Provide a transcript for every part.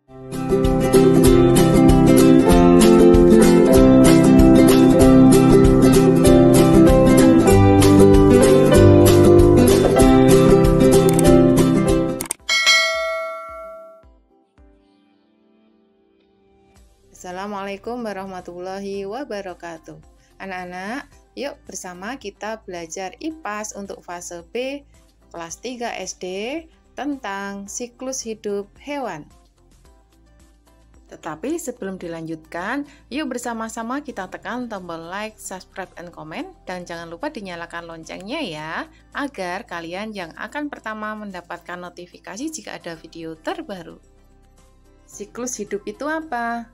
Assalamualaikum warahmatullahi wabarakatuh. Anak-anak, yuk bersama kita belajar IPAS untuk fase B kelas 3 SD tentang siklus hidup hewan. Tetapi sebelum dilanjutkan, yuk bersama-sama kita tekan tombol like, subscribe, and comment, dan jangan lupa dinyalakan loncengnya ya, agar kalian yang akan pertama mendapatkan notifikasi jika ada video terbaru. Siklus hidup itu apa?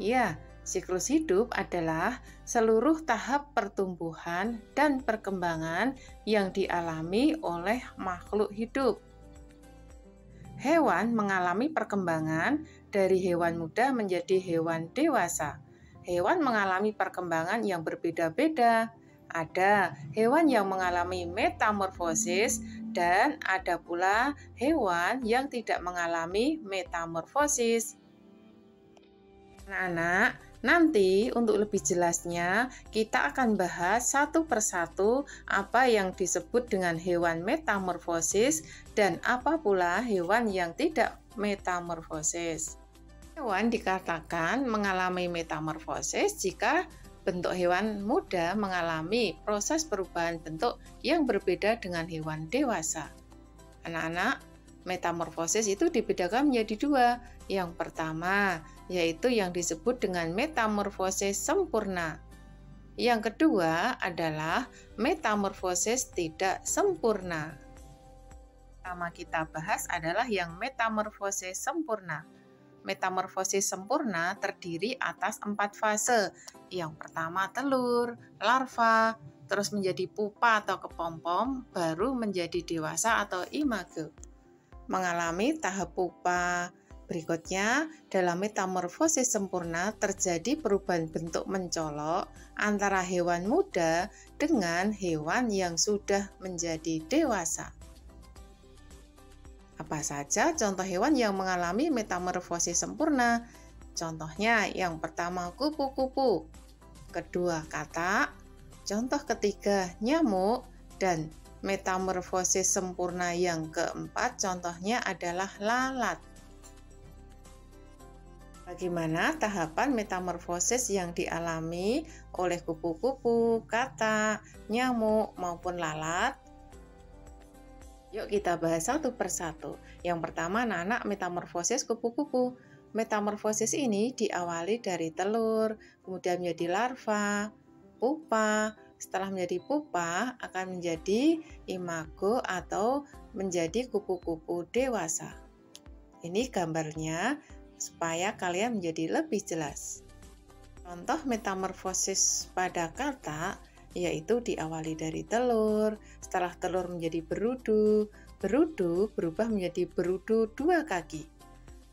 Ya, siklus hidup adalah seluruh tahap pertumbuhan dan perkembangan yang dialami oleh makhluk hidup. Hewan mengalami perkembangan dari hewan muda menjadi hewan dewasa. Hewan mengalami perkembangan yang berbeda-beda. Ada hewan yang mengalami metamorfosis dan ada pula hewan yang tidak mengalami metamorfosis. Anak-anak, nanti untuk lebih jelasnya kita akan bahas satu persatu apa yang disebut dengan hewan metamorfosis dan apa pula hewan yang tidak metamorfosis. Hewan dikatakan mengalami metamorfosis jika bentuk hewan muda mengalami proses perubahan bentuk yang berbeda dengan hewan dewasa. Anak-anak, metamorfosis itu dibedakan menjadi dua. Yang pertama, yaitu yang disebut dengan metamorfosis sempurna. Yang kedua adalah metamorfosis tidak sempurna. Pertama kita bahas adalah yang metamorfosis sempurna. Metamorfosis sempurna terdiri atas 4 fase. Yang pertama telur, larva, terus menjadi pupa atau kepompong, baru menjadi dewasa atau imago. Mengalami tahap pupa. Berikutnya, dalam metamorfosis sempurna terjadi perubahan bentuk mencolok antara hewan muda dengan hewan yang sudah menjadi dewasa. Apa saja contoh hewan yang mengalami metamorfosis sempurna? Contohnya yang pertama kupu-kupu, kedua katak, contoh ketiga nyamuk, dan metamorfosis sempurna yang keempat contohnya adalah lalat. Bagaimana tahapan metamorfosis yang dialami oleh kupu-kupu, katak, nyamuk, maupun lalat? Yuk kita bahas satu persatu. Yang pertama, anak-anak, metamorfosis kupu-kupu. Metamorfosis ini diawali dari telur, kemudian menjadi larva, pupa. Setelah menjadi pupa, akan menjadi imago atau menjadi kupu-kupu dewasa. Ini gambarnya supaya kalian menjadi lebih jelas. Contoh metamorfosis pada katak yaitu diawali dari telur, setelah telur menjadi berudu, berudu berubah menjadi berudu 2 kaki.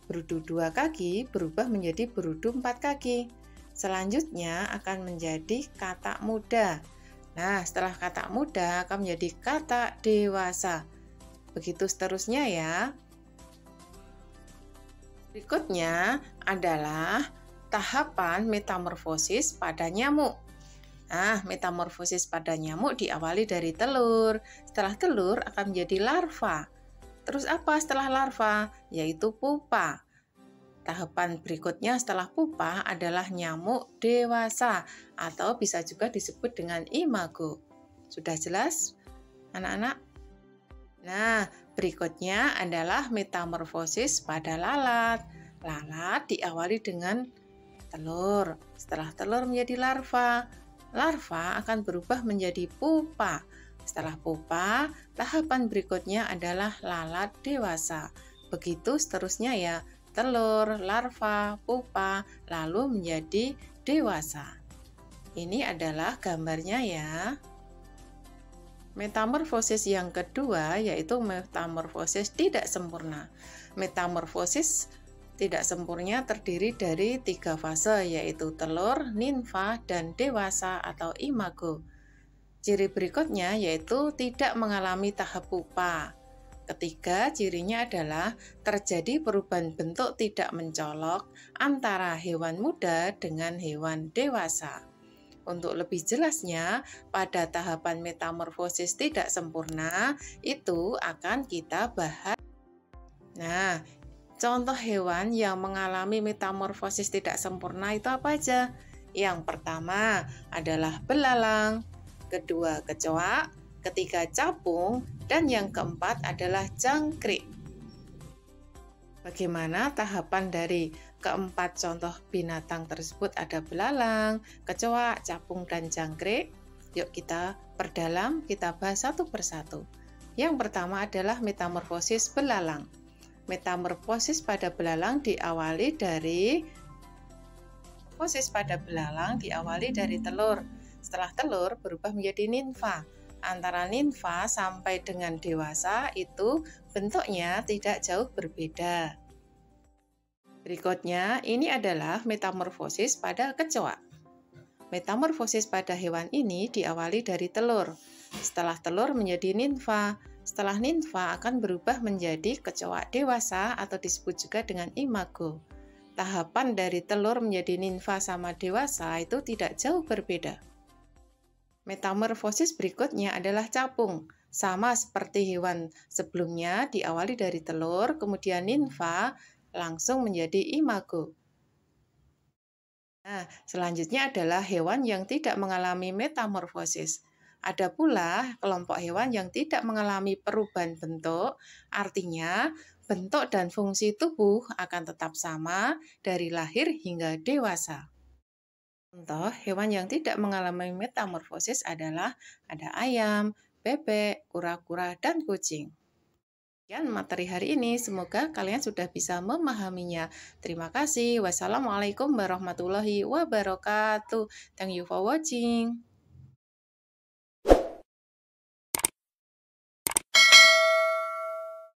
Berudu 2 kaki berubah menjadi berudu 4 kaki. Selanjutnya akan menjadi katak muda. Nah, setelah katak muda akan menjadi katak dewasa. Begitu seterusnya ya. Berikutnya adalah tahapan metamorfosis pada nyamuk. Nah, metamorfosis pada nyamuk diawali dari telur. Setelah telur akan menjadi larva. Terus apa setelah larva? Yaitu pupa. Tahapan berikutnya setelah pupa adalah nyamuk dewasa atau bisa juga disebut dengan imago. Sudah jelas, anak-anak? Nah, berikutnya adalah metamorfosis pada lalat. Lalat diawali dengan telur. Setelah telur menjadi larva. Larva akan berubah menjadi pupa. Setelah pupa, tahapan berikutnya adalah lalat dewasa. Begitu seterusnya ya, telur, larva, pupa, lalu menjadi dewasa. Ini adalah gambarnya ya. Metamorfosis yang kedua yaitu metamorfosis tidak sempurna. Metamorfosis tidak sempurna terdiri dari 3 fase yaitu telur, nimfa, dan dewasa atau imago. Ciri berikutnya yaitu tidak mengalami tahap pupa. Ketiga, cirinya adalah terjadi perubahan bentuk tidak mencolok antara hewan muda dengan hewan dewasa. Untuk lebih jelasnya, pada tahapan metamorfosis tidak sempurna, itu akan kita bahas. Nah, contoh hewan yang mengalami metamorfosis tidak sempurna itu apa aja? Yang pertama adalah belalang, kedua kecoa, ketiga capung, dan yang keempat adalah jangkrik. Bagaimana tahapan dari keempat contoh binatang tersebut? Ada belalang, kecoa, capung, dan jangkrik. Yuk kita perdalam, kita bahas satu persatu. Yang pertama adalah metamorfosis belalang. Metamorfosis pada belalang diawali dari telur. Setelah telur berubah menjadi nimfa. Antara nimfa sampai dengan dewasa itu bentuknya tidak jauh berbeda. Berikutnya, ini adalah metamorfosis pada kecoa. Metamorfosis pada hewan ini diawali dari telur. Setelah telur menjadi nimfa. Setelah nimfa akan berubah menjadi kecoa dewasa atau disebut juga dengan imago. Tahapan dari telur menjadi nimfa sama dewasa itu tidak jauh berbeda. Metamorfosis berikutnya adalah capung. Sama seperti hewan sebelumnya, diawali dari telur, kemudian nimfa, langsung menjadi imago. Nah, selanjutnya adalah hewan yang tidak mengalami metamorfosis. Ada pula kelompok hewan yang tidak mengalami perubahan bentuk, artinya bentuk dan fungsi tubuh akan tetap sama dari lahir hingga dewasa. Contoh hewan yang tidak mengalami metamorfosis adalah ada ayam, bebek, kura-kura, dan kucing. Sekian materi hari ini, semoga kalian sudah bisa memahaminya. Terima kasih. Wassalamualaikum warahmatullahi wabarakatuh. Thank you for watching.